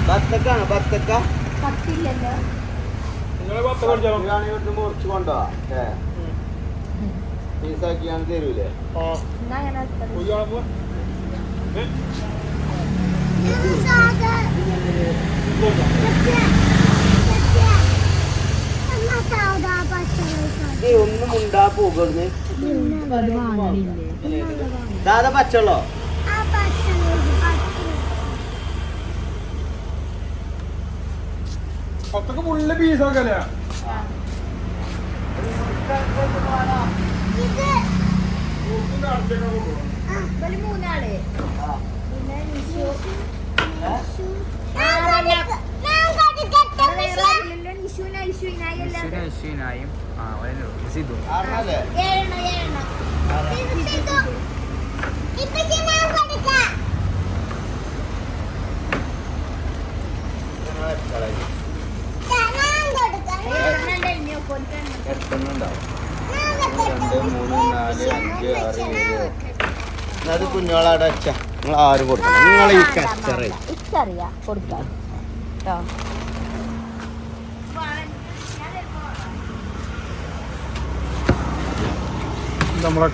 B: ബത്തക്കാണോ? ബത്തക്ക മുറിച്ച് കൊണ്ടോ? പീസാക്കിയാണ് തരൂലേ? ഒന്നും ഉണ്ടാ പോകുന്നത്. ദാദാ പച്ചള്ളോ?
E: പത്തൊക്കെ ഫുള്ള് പീസൊക്കെയല്ലേ?
D: മൂന്നാള്
B: അത് കുഞ്ഞോളവിടെ വെച്ച നിങ്ങൾ ആരും കൊടുക്കണം. നിങ്ങൾ ഈ കച്ചറിയാ
D: കൊടുക്കാം.
E: നമ്മളെ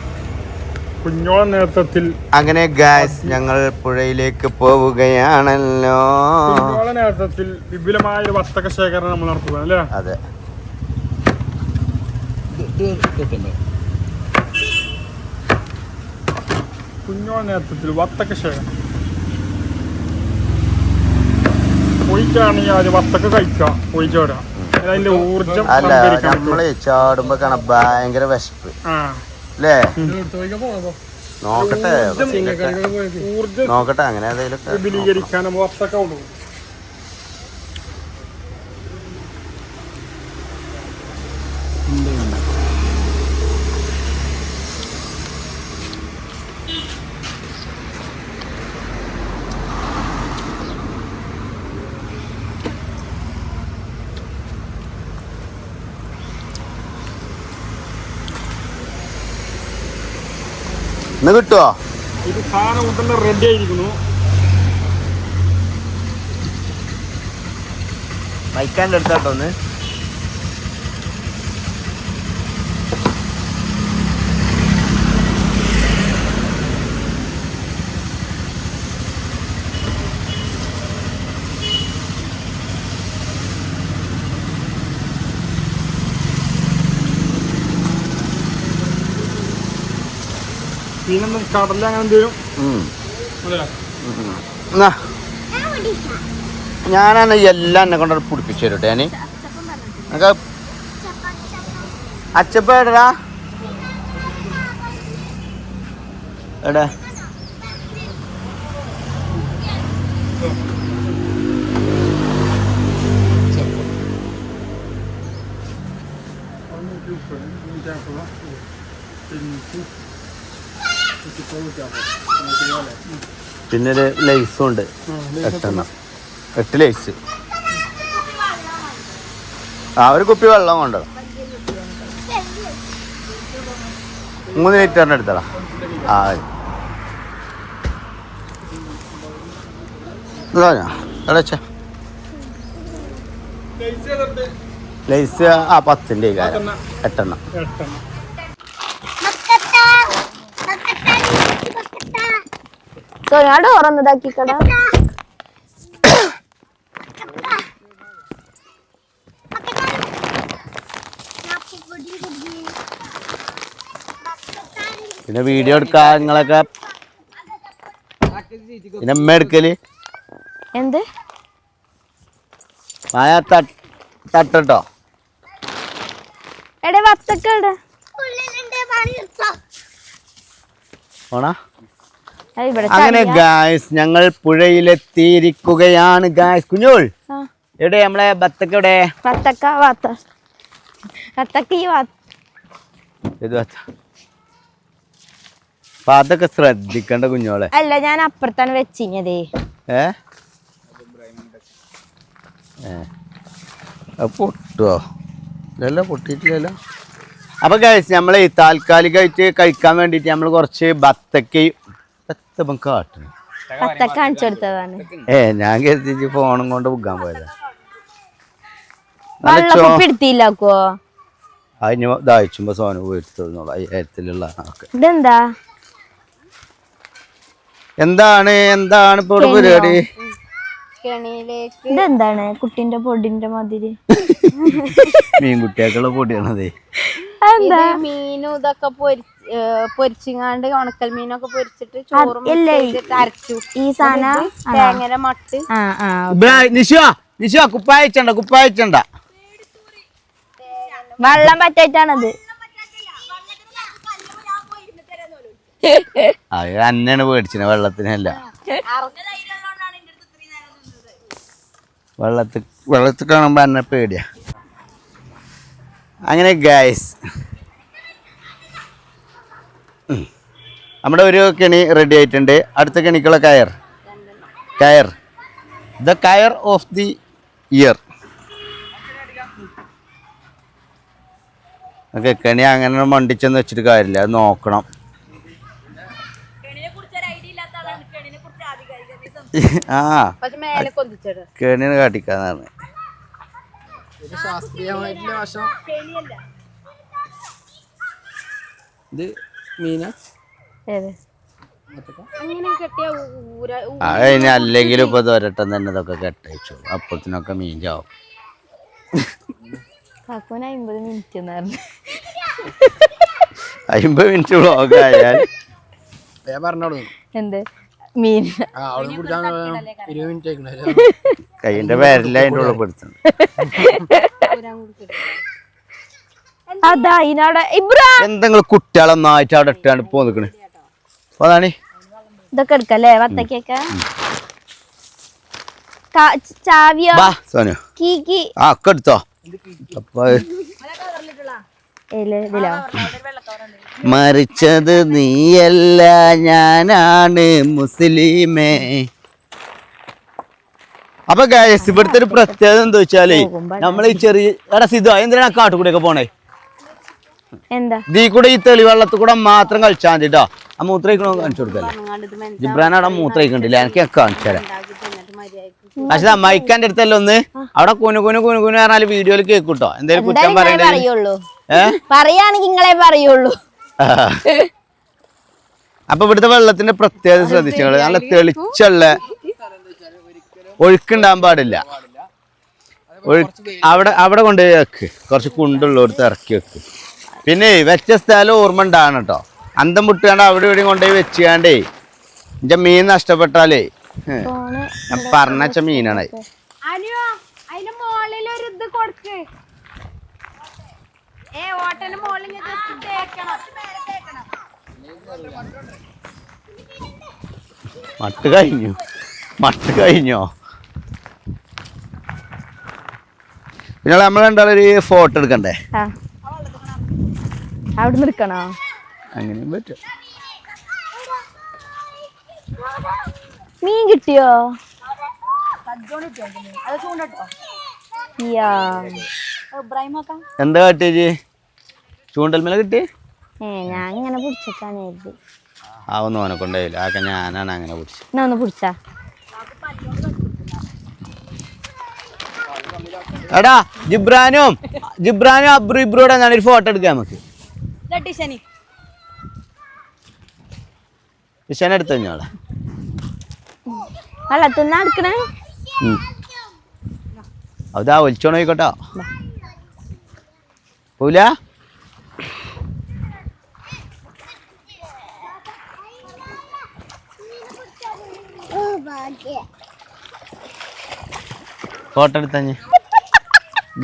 E: കുഞ്ഞോള നേതൃത്വത്തിൽ
B: അങ്ങനെ ഗായ്സ് ഞങ്ങൾ പുഴയിലേക്ക് പോവുകയാണല്ലോ.
E: കുഞ്ഞോള നേതൃത്വത്തിൽ വിപുലമായ ഒരു വത്തക ശേഖരണം നമ്മൾ നടത്തുക അല്ലേ?
B: അതെ.
E: കുഞ്ഞോള നേതൃത്വത്തിൽ വത്തക ശേഖരണം പോയിട്ടാണെങ്കിൽ ആദ്യം വത്തക്ക കഴിക്കാം, പോയി ചാടാം. അതിന്റെ ഊർജം
B: അല്ല, നമ്മള് ചാടുമ്പോ കാണാൻ ഭയങ്കര വിശപ്പ് അല്ലേ? നോക്കട്ടെ നോക്കട്ടെ അങ്ങനെ ഏതെങ്കിലും
E: വിപുലീകരിക്കാൻ നമ്മൾ വത്തക്ക കൊണ്ടുപോകും.
B: ഇന്ന് കിട്ടുവോ?
E: ഇത് സാധനം ഉണ്ടെന്ന് റെഡി ആയിരിക്കുന്നു.
B: മൈക്കാൻ്റെ അടുത്താട്ടോ ഒന്ന്.
E: പിന്നെ കടല അങ്ങനെ എന്തെങ്കിലും
B: ഞാനാണ് എല്ലാം എന്നെ കൊണ്ട് പിടിപ്പിച്ചു തരട്ടെ. ഞാൻ അച്ചപ്പ എടാ എടാ പിന്നെ ഒരു ലൈസും ഉണ്ട്. 8 ലൈസ്. ഒരു കുപ്പി വെള്ളം കൊണ്ടോ. 3 ലിറ്ററിന് എടുത്തടാ. ലൈസ് 10ന്റെ കാര്യം 8
F: സോയാട് ഓറന്നതാക്കിക്കടാ.
B: പിന്നെ വീഡിയോ എടുക്കാ നിങ്ങളൊക്കെ. പിന്നെ അമ്മ എടുക്കല്
F: എന്ത്
B: മായ തട്ടോ.
F: എടെ വത്തക്ക എവിടെ
B: പോണാ. അങ്ങനെ ഗായ്സ് ഞങ്ങൾ പുഴയിലെത്തിയിരിക്കുകയാണ് ഗായ്സ്. കുഞ്ഞോൾ എവിടെ നമ്മളെ ബത്തക്ക? എവിടെ അതൊക്കെ ശ്രദ്ധിക്കണ്ട കുഞ്ഞോളെ.
F: അല്ല ഞാൻ അപ്പുറത്താണ് വെച്ചിഞ്ഞതേ.
B: പൊട്ടുവോ? ഇല്ലല്ലോ, പൊട്ടിയിട്ടില്ലല്ലോ. അപ്പൊ ഗായ്സ് നമ്മളെ താൽക്കാലികമായിട്ട് കഴിക്കാൻ വേണ്ടിട്ട് നമ്മൾ കുറച്ച് ബത്തക്കയും കാട്ടണം.
F: കാണിച്ചു കൊടുത്തതാണ്.
B: ഞാൻ കരുതി ഫോണും കൊണ്ട് പുകാൻ പോയതാ.
F: എടുത്തില്ലാക്കോ?
B: അതിന് ദാഹിച്ചുമ്പോ സോന പോയിരുത്തോളൂ. 5000-ലുള്ള
F: ഇതെന്താ? എന്താണ് ഇപ്പൊ പരിപാടി? ഇതെന്താണ്? കുട്ടിന്റെ പൊടിന്റെ മാതിരി
B: മീൻകുട്ടിയാക്കുള്ള പൊടിയാണതേ.
A: മീനും ഇതൊക്കെ പൊരിച്ചിങ്ങാണ്ട് ഉണക്കൽ മീനൊക്കെ പൊരിച്ചിട്ട് ചോറും അരച്ചു.
F: ഈ സാധനം
A: തേങ്ങര മട്ട്.
B: നിശ കുപ്പായച്ചണ്ട
F: വെള്ളം പറ്റായിട്ടാണത്.
B: അത് അന്നാണ് പേടിച്ചത്, വെള്ളത്തിനല്ല. വെള്ളത്തിൽ കാണുമ്പോ അന്നെ പേടിയാ. അങ്ങനെ ഗൈസ് നമ്മുടെ ഒരു കെണി റെഡി ആയിട്ടുണ്ട്. അടുത്ത കെണിക്കുള്ള കയർ ദ കയർ ഓഫ് ദി ഇയർ. ഓക്കെ, കെണി അങ്ങനെ മണ്ടിച്ചെന്ന് വെച്ചിട്ട് കാര്യമില്ല, അത് നോക്കണം. കെണിന് കാട്ടിക്കാന്നാണ്.
C: ശാസ്ത്രീയമായിട്ടുള്ള വശം ഇത് മീന
B: അതിന് അല്ലെങ്കിലും ഇപ്പൊ ഒരട്ടം തന്നെ ഇതൊക്കെ കെട്ടയച്ചു. അപ്പത്തിനൊക്കെ മീൻ ചാവും.
F: 50 മിനിറ്റ്
B: 50 മിനിറ്റ് വ്ളോഗ് ആയാൽ
C: പറഞ്ഞോളൂ.
F: എന്ത് മീൻ?
C: 20 മിനിറ്റ്
B: കൈന്റെ പേരില്ല അതിന്റെ ഉള്ളിൽ പെടുത്തുന്നു.
F: അതാ
B: എന്തെങ്കിലും കുട്ടികളൊന്നായിട്ട് അവിടെ ഇട്ടാണ്ട് പോന്നിക്കണ്. അതാണ്
F: ഇതൊക്കെ എടുക്കല്ലേ വത്തക്കൊക്കെ. ചാവിയോ
B: സോനു?
F: കീ
B: ഒക്കെ എടുത്തോ. അപ്പൊ മരിച്ചത് നീയല്ല ഞാനാണ് മുസ്ലിമേ. അപ്പൊ ഗൈസ് ഇവിടുത്തെ ഒരു പ്രത്യേകത എന്താ വെച്ചാല് നമ്മൾ ഈ ചെറിയ സിദ്ധു എന്തിനാ കാട്ടുകൂടെയൊക്കെ പോണേ?
F: എന്താ
B: ഇതീ കൂടെ ഈ തെളിവെള്ളത്തിൽ കൂടെ മാത്രം കളിച്ചാൽ മതി കേട്ടോ. ആ മൂത്രയിക്കണോ കാണിച്ചു കൊടുക്കല്ലേ ജിബ്രാൻ അവിടെ മൂത്രയിക്കണ്ടില്ല എനിക്ക് കാണിച്ചു തരാം പക്ഷെ അമ്മായിക്കാന്റെ അടുത്തല്ല ഒന്ന് അവിടെ കുനു പറഞ്ഞാല് വീഡിയോയിൽ കേൾക്കൂട്ടോ എന്തേലും കുറ്റം പറയണ്ടേ
F: പറയാണെങ്കിൽ നിങ്ങളെ പറയുള്ളൂ.
B: അപ്പൊ ഇവിടുത്തെ വെള്ളത്തിന്റെ പ്രത്യേകത ശ്രദ്ധിച്ചാൽ നല്ല തെളിച്ചുള്ള ഒഴുക്കുണ്ടാകാൻ പാടില്ല. അവിടെ കൊണ്ടുപോയി വെക്ക്, കുറച്ച് കുണ്ടുള്ളടുത്ത് ഇറക്കി വെക്ക്. പിന്നെ വെച്ച സ്ഥലം ഓർമ്മ ഉണ്ടാകണം കേട്ടോ. അന്തം മുട്ടുകാണ്ട് അവിടെ ഇവിടെയും കൊണ്ടുപോയി വെച്ചുകാണ്ടേ എന്റെ മീൻ നഷ്ടപ്പെട്ടാലേ ഞാൻ പറഞ്ഞ മീനാണ്. മട്ട് കഴിഞ്ഞോ പിന്നെ നമ്മൾ രണ്ടാളൊരു ഫോട്ടോ എടുക്കണ്ടേ?
F: അവിടെ നിൽക്കണോ?
B: അങ്ങനെയും പറ്റും.
F: മീൻ കിട്ടിയോ?
B: എന്താ കാട്ടിയേച്ചി? ചൂണ്ടൽമേല കിട്ടി?
F: ഞാൻ ഇങ്ങനെ പിടിച്ചാണ്.
B: ആ ഒന്നും ഓനെ കൊണ്ടായില്ല, ആക്കെ ഞാനാണ് അങ്ങനെ പിടിച്ചത്.
F: എന്നാ ഒന്ന് പിടിച്ചാ.
B: എടാ ജിബ്രാനും ഇബ്രോടെ ഞാനൊരു ഫോട്ടോ എടുക്കാം നമുക്ക്. ഇഷാനെ എടുത്തു കഴിഞ്ഞോളെ
F: വെള്ളത്തിന്നാ എടുക്കണേ.
B: അതാ ഒലിച്ചോണ പോയിക്കോട്ടോ. പോല ഫോട്ടോ എടുത്തഞ്ഞ്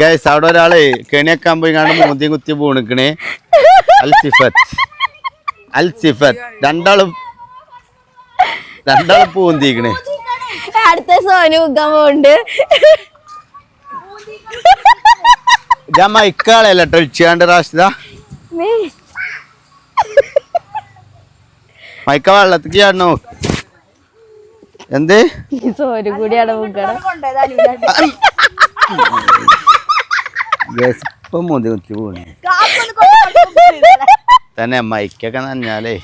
B: ഗൈസ്. അവിടെ ഒരാള് കെണിയൊക്കാൻ പോയി കാണും മൂന്തി കുത്തി പൂണിക്കണേ. അൽസിഫത്ത് രണ്ടാളും പൂന്തിക്കണേ.
F: അടുത്ത സോനു ഉഗ്ഗാൻ പോണ്ട്.
B: ഞാൻ മൈക്കാളല്ല ഒഴിച്ചാണ്ട് റാഷിദ മൈക്ക വെള്ളത്തേക്ക് ചാടണോ? എന്ത്
F: സോനു കൂടി അവിടെ മുക്കണം.
B: ഇപ്പം മൂന്തി കുത്തി പോണേ തന്നെ മൈക്കൊക്കെ നഞ്ഞാലേ.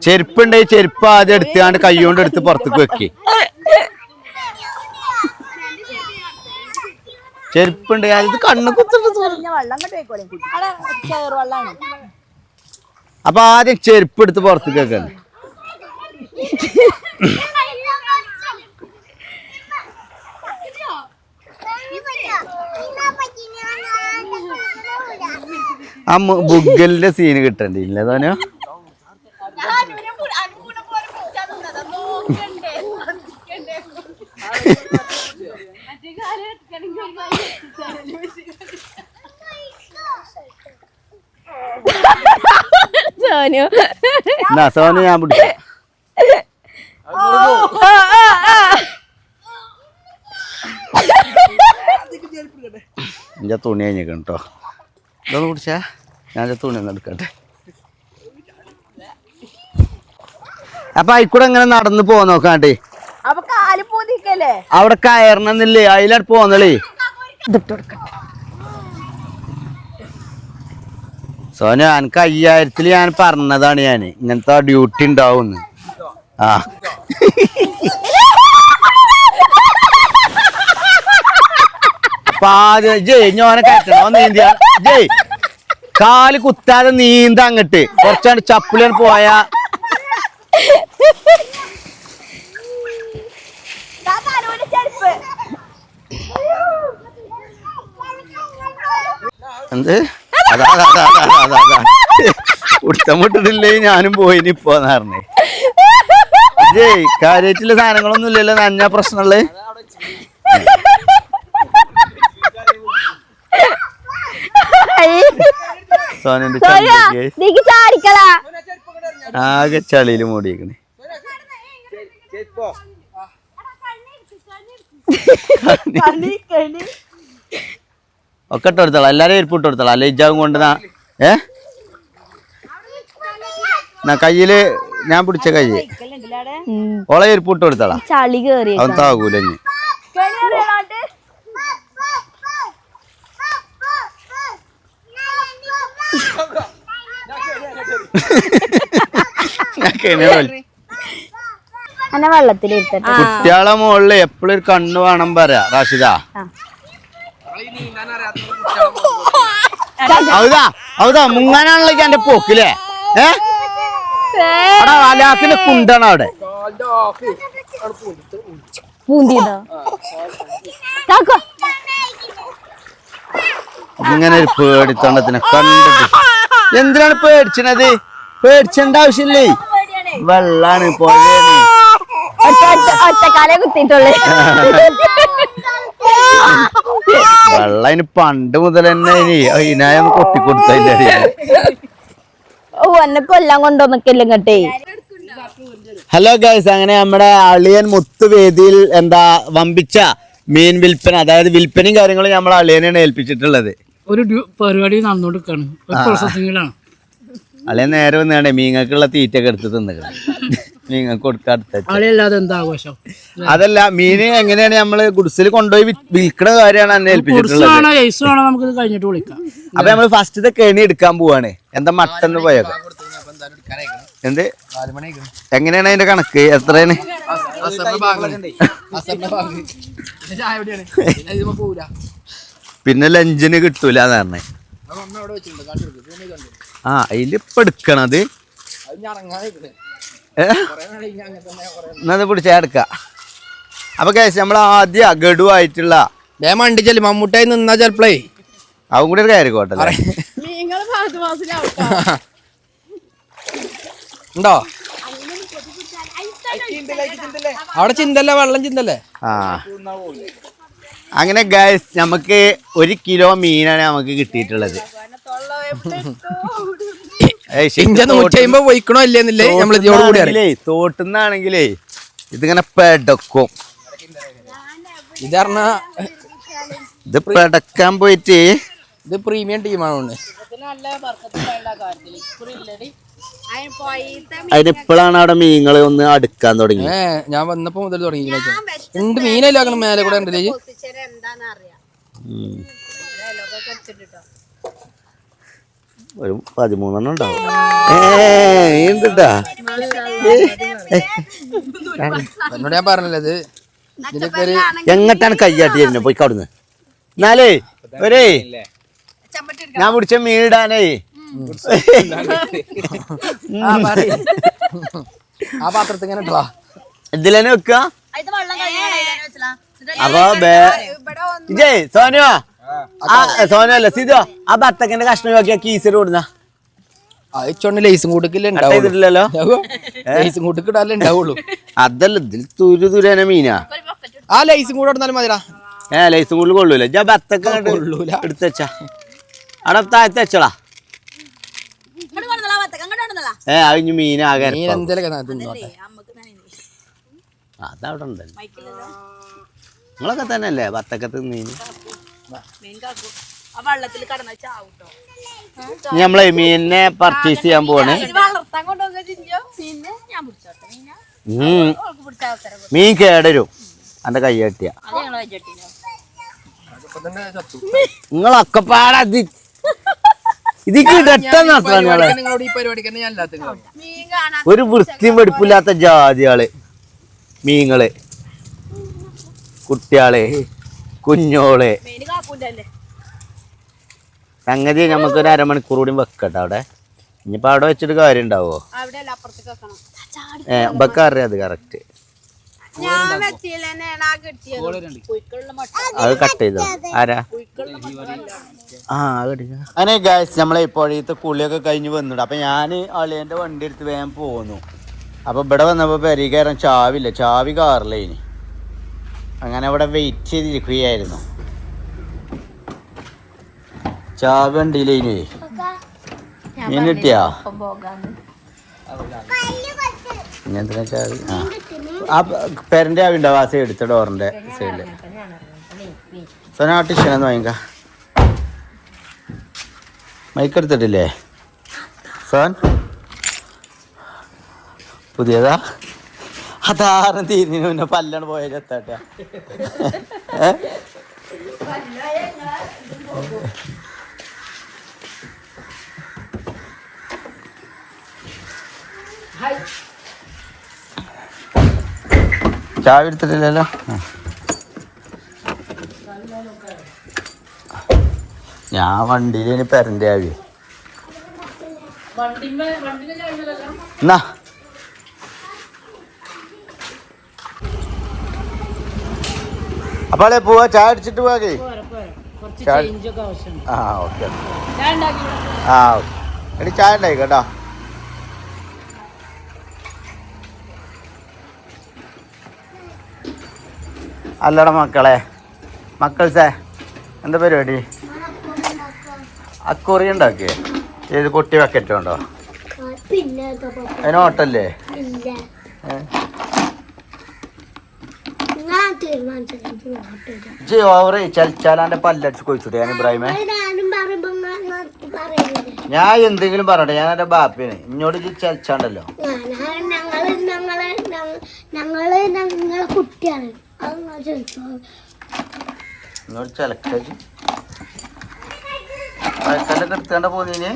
B: ചെരുപ്പുണ്ടെങ്കിൽ ചെരുപ്പ് ആദ്യം എടുത്താണ്ട് കൈകൊണ്ട് എടുത്ത് പുറത്തേക്ക് വെക്കി. ചെരുപ്പുണ്ടെങ്കിൽ അത് കണ്ണ് കുത്തിട്ട് അപ്പൊ ആദ്യം ചെരുപ്പ് എടുത്ത് പുറത്തേക്ക് വെക്കണ്ടേ. ആ ബുഗലിന്റെ സീന് കിട്ടണ്ടില്ല തോനോ. സോനു ഞാൻ പിടിച്ചു. എന്റെ തുണി കഴിഞ്ഞിരിക്കണം കേട്ടോ. ഇതൊന്ന് പിടിച്ചാ ഞാൻ തുണി ഒന്ന് എടുക്കട്ടെ. അപ്പൊ ആയിക്കൂടെ എങ്ങനെ നടന്ന് പോ നോക്കാണ്ടേ. അവിടെ കയറണമെന്നില്ലേ, അതിലാണ് പോന്നളേ. സോന എനിക്ക് 5000 ഞാൻ പറഞ്ഞതാണ് ഞാൻ ഇങ്ങനത്തെ ഡ്യൂട്ടി ഉണ്ടാവുന്ന്. ആ അപ്പൊ ആദ്യം ജയ് ഞാനെ കയറ്റണോ നീന്തിയ ജയ് കാല് കുത്താതെ നീന്ത അങ്ങട്ട് കുറച്ചാണ്ട് ചപ്പിളിയാണ് പോയാ. എന്ത് ഉടുത്തമിട്ടിട്ടില്ലേ ഞാനും പോയിന് ഇപ്പോന്ന് പറഞ്ഞേ. ജയ് കാര്യമായിട്ടുള്ള സാധനങ്ങളൊന്നും ഇല്ലല്ലോ, നഞ്ഞ പ്രശ്നമുള്ള. സോനന്റെ ആകെ ചളിയില് മൂടിയേക്കണേ. ഒക്കെ ഇട്ട് കൊടുത്തോളാം, എല്ലാരും എരിപ്പിട്ട് കൊടുത്തോളാം. അല്ലെ ഇജാവും കൊണ്ട് എന്നാ കയ്യില് ഞാൻ പിടിച്ച കൈ ഓളെ എരിപ്പിട്ട് കൊടുത്താളാ
F: ചളി കേറി
B: അവൻ താകൂല ഇനി
F: അന്നെ വെള്ളത്തിലിരുത്തട്ടെ.
B: കുട്ടികളെ മുകളില് എപ്പോഴും ഒരു കണ്ണ് വേണം പറയാ റാഷിദ. ഔതാ മുങ്ങാനാണല്ലോ എന്റെ പോക്കില്ലേ? അവിടെ അലാക്കിന്റെ കുണ്ടാണ് അവിടെ.
F: പൂന്തിന്നോ
B: ഇങ്ങനെ ഒരു പേടിത്തൊണ്ടത്തിനെ കണ്ടിട്ട് എന്തിനാണ് പേടിച്ചത്? പേടിച്ചേണ്ട ആവശ്യമില്ലേ, വെള്ളാണ് പുഴയാണ്.
F: ഒറ്റക്കാലെ കുത്തിയിട്ടുള്ളേ.
B: വെള്ളം ഇനി പണ്ട് മുതൽ തന്നെ അതിനായ കൊട്ടിക്കൊടുത്തല്ലേ.
F: ഓ എന്നെ കൊല്ലാൻ കൊണ്ടുവന്നൊക്കെയല്ലേ ഇങ്ങട്ടെ.
B: ഹലോ ഗൈസ്, അങ്ങനെ നമ്മുടെ അളിയൻ മുത്തുവേദിയിൽ എന്താ വമ്പിച്ച മീൻ വിൽപ്പന, അതായത് വിൽപ്പനയും കാര്യങ്ങളും നമ്മളെ അളിയനാണ് ഏൽപ്പിച്ചിട്ടുള്ളത്.
G: ഒരു പരിപാടി നടന്നുകൊണ്ടിരിക്കാണ്, ഒരു പ്രോസസിങ്ങിലാണ്.
B: അളിയൻ നേരെ വന്നാണ്ടേ മീങ്ങൾക്കുള്ള തീറ്റൊക്കെ എടുത്ത് തിന്നിക്കണം. മീങ്ങൾക്ക് കൊടുക്കാത്ത
G: എന്താ ആഘോഷം?
B: അതല്ല, മീന് എങ്ങനെയാണ് നമ്മള് ഗുഡ്സിൽ കൊണ്ടുപോയി വിൽക്കണ കാര്യമാണ് എന്നെ ഏൽപ്പിച്ചിട്ടുള്ളത്.
G: നമുക്ക് കഴിഞ്ഞിട്ട് വിളിക്കാം.
B: അപ്പൊ നമ്മള് ഫസ്റ്റത്തെ കെണി എടുക്കാൻ പോവാണ്. എന്താ മട്ടെന്ന് പോയത് എന്ത് എങ്ങനെയാണ് അതിന്റെ കണക്ക്? എത്രയാണ്? പിന്നെ ലഞ്ചിന് കിട്ടൂല പറഞ്ഞേ. ആ അതിലിപ്പ എടുക്കണത് എന്നത് പിടിച്ചാ എടുക്ക. അപ്പൊ കേസ് നമ്മൾ ആദ്യം ഗഡുവായിട്ടുള്ള
C: മണ്ടി ചെല്ലു മമ്മൂട്ടായി നിന്നാ ചെലപ്പളേ
B: അവൻ കൂടി ഒരു കയറിക്കോട്ടെ.
C: ഉണ്ടോ അവിടെ ചിന്തല്ലേ, വെള്ളം ചിന്തല്ലേ.
B: ആ അങ്ങനെ ഗൈസ് നമുക്ക് 1 കിലോ മീനാണ് നമുക്ക് കിട്ടിയിട്ടുള്ളത്.
C: പോയിക്കണോ ഇല്ലെന്നില്ലേ നമ്മൾ ഇതിനോട് കൂടി
B: തോട്ടുന്നാണെങ്കിലേ ഇതിങ്ങനെ പെടക്കും. ഇത് പെടക്കാൻ പോയിട്ട്
C: ഇത് പ്രീമിയം ടീമാണ്.
B: അതിനിപ്പോഴാണ് അവിടെ മീനുകൾ ഒന്ന് അടുക്കാൻ തുടങ്ങി.
C: ഞാൻ വന്നപ്പോ മുതൽ തുടങ്ങി മീനല്ലോ മേലെ കൂടെ ഉണ്ടല്ലേ.
B: ഒരു 13 ഉണ്ടാവും. എന്തിട്ടാ
C: എന്നോട് ഞാൻ പറഞ്ഞത്
B: എങ്ങട്ടാണ് കയ്യാട്ടി തന്നെ പോയി കവിടുന്ന്. എന്നാലേ ഒരേ ഞാൻ പിടിച്ച മീനിടാനേ
C: ആ പാത്രത്തിങ്ങനെ
B: ഇതിലെന്നെ വെക്ക. അപ്പൊ ഇജേ സോനോ സോനോ അല്ല സിജോ ആ ബത്തക്കന്റെ കഷ്ണം നോക്കിയാ കീസർ കൊടുന്ന
C: ലൈസും കൂട്ടിക്കില്ലല്ലോ. ലൈസും കൂട്ടിക്കിടാല്ലേ ഉണ്ടാവുള്ളൂ.
B: അതല്ല ഇതിൽ തുരുതുരനെ മീനാ.
C: ആ ലൈസും കൂടെ ഇടുന്നാലും മതിടാ.
B: ലൈസും കൂടുതൽ കൊള്ളൂല. ഞാൻ ബത്തക്ക എടുത്തച്ചാ അവിടെ താഴത്ത് വെച്ചടാ. അതിന് മീനാകെ അതവിടെ ഉണ്ടല്ലോ. നിങ്ങളൊക്കെ തന്നെ അല്ലേ ബത്തക്കത്ത് മീന്? നമ്മളെ മീനിനെ പർച്ചേസ് ചെയ്യാൻ പോവാണ്. മീൻ കേടരും എന്റെ കൈ കെട്ടിയ. നിങ്ങളൊക്കെ പാടാ ഒരു വൃത്തിയും വെടുപ്പില്ലാത്ത ജാതിയാള് മീങ്ങള്, കുട്ടിയാള്, കുഞ്ഞോള്. സംഗതി നമുക്കൊരു അരമണിക്കൂർ കൂടി വെക്കട്ടെ അവിടെ. ഇനിയിപ്പോ അവിടെ വെച്ചിട്ട് കാര്യം ഉണ്ടാവോ? ഇപ്പൊക്കെ അറിയാം അത് കറക്റ്റ്. അത് കട്ട് ചെയ്തോ ആരാ? അങ്ങനെ ഗൈസ് നമ്മളെ ഇപ്പോഴത്തെ കുളിയൊക്കെ കഴിഞ്ഞ് വന്നിട്ട് അപ്പൊ ഞാൻ അളിയന്റെ വണ്ടി എടുത്ത് വേഗം പോന്നു. അപ്പൊ ഇവിടെ വന്നപ്പോ പെരീകയറാൻ ചാവില്ല, ചാവി കാറിലേനി. അങ്ങനെ ഇവിടെ വെയിറ്റ് ചെയ്തിരിക്കുകയായിരുന്നു. ചാവി വണ്ടിയിലേനി. മീൻ കിട്ടിയാ? ഇങ്ങനത്തെ ചാവി ആ പെരന്റെ ചാവി ഉണ്ടാവും ആ സൈഡ് എടുത്ത ഡോറിന്റെ സൈഡില്. സോന ആ ടിഷ്യനൊന്ന് വാങ്ങിക്ക. മൈക്ക് എടുത്തിട്ടില്ലേ സോൻ? പുതിയതാ അതാരം തീരുന്നതിന് മുന്നേ പല്ലാണ് പോയാൽ എത്താട്ടെ. ചായ എടുത്തിട്ടില്ലല്ലോ. ഞാൻ വണ്ടിയിൽ പെരന്റെ ആവി എന്നാ അപ്പാളെ പോവാ. ചായ അടിച്ചിട്ട് പോകേ. ആ ഓക്കെ. ആ ഓക്കെ. എടി ചായ ഉണ്ടായി കേട്ടോ. അല്ലടാ മക്കളെ, മക്കൾസേ എന്താ പരിപാടി? അക്കുറി ഉണ്ടാക്കിയേ? ഏത് പൊട്ടി ബക്കറ്റ് ഉണ്ടോ? അതിന് ഓട്ടല്ലേ? ഓവറ് ചലിച്ചാലാന്റെ പല്ലടിച്ച് കൊഴിച്ചിട്ട് ഞാൻ ഇബ്രാഹിമേ. ഞാൻ എന്തെങ്കിലും പറയട്ടെ, ഞാൻ എന്റെ ബാപ്പിന് ഇങ്ങോട്ട് ചലിച്ചാണ്ടല്ലോ. ഇങ്ങോട്ട് ചലക്കല് വഴക്കല്ലൊക്കെ എടുത്തേണ്ട പോന്നീന്.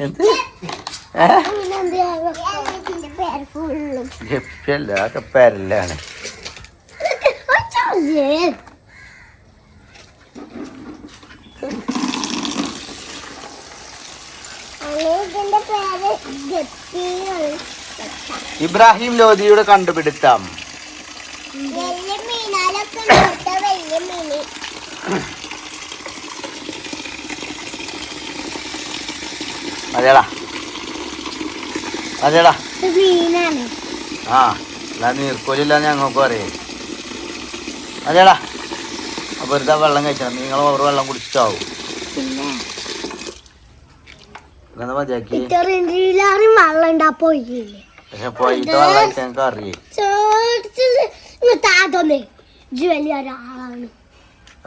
B: എന്ത് ഗപ്പിയല്ല, അതൊക്കെ പെരലാണ്. ഇബ്രാഹിം ലോധിയുടെ കണ്ടുപിടുത്തം. അതെടാ അതെടാ ആ അല്ല നീർക്കോലില്ലാന്ന് ഞങ്ങൾക്ക് അറിയാം. അതെടാ വെറുതെ വെള്ളം കഴിച്ചാൽ നിങ്ങൾ ഓവർ വെള്ളം കുടിച്ചിട്ടാവും. എന്താ മതിയാക്കി പക്ഷെ പോയിട്ട് വെള്ളം കഴിച്ചാൽ ഞങ്ങൾക്ക് അറിയേ.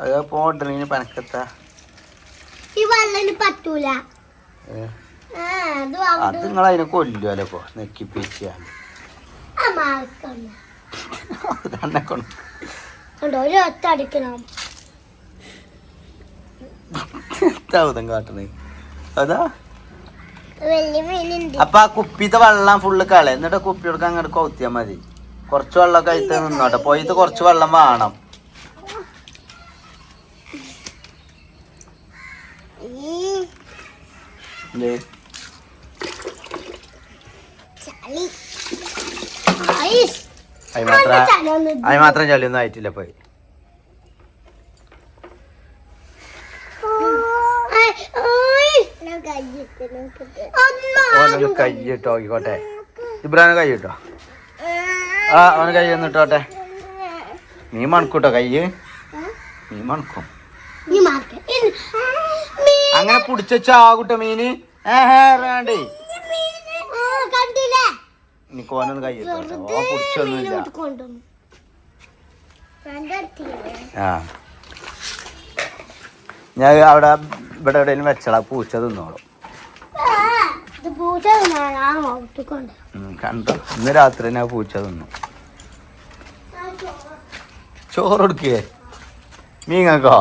B: അത് പോട്ടണീന് പനക്കത്താ
A: പറ്റൂല.
B: അത് നിങ്ങൾ അതിനെ കൊല്ലുവല്ലോ ഇപ്പൊ നെക്കിപ്പിച്ച കാട്ടണേ അതാ. അപ്പൊ ആ കുപ്പിത്തെ വെള്ളം ഫുള്ള് കള, എന്നിട്ട് കുപ്പിയോടൊക്കെ അങ്ങോട്ട് കൗത്തിയാ മതി. കുറച്ച് വെള്ളമൊക്കെ ആയിട്ട് നിന്നോട്ടെ. പോയിട്ട് കുറച്ച് വെള്ളം വേണം. അതിന് മാത്രം ചളിയൊന്നും ആയിട്ടില്ല. പോയി ഓനൊന്ന് കൈയിട്ട് നോക്കിക്കോട്ടെ. ഇബ്രാഹിം കൈയിട്ടോ. ആ അവന് കൈ വന്നിട്ടോട്ടെ. നീ മണക്കൂട്ടോ കയ്യ്, നീ മണക്കും. അങ്ങനെ പിടിച്ച ചാകൂട്ടോ മീന്. ഏണ്ടേ നീ കോനൊന്ന് കൈയിട്ടോ. ഓ പിടിച്ചൊന്നുമില്ല. ആ ഞാൻ അവിടെ ഇവിടെ എവിടെയും വെച്ചടാ, പൂച്ച തിന്നോളും. കണ്ടോ ഇന്ന് രാത്രി തന്നെ പൂച്ച തിന്നു. ചോറ് കൊടുക്കേ മീങ്ങക്കോ?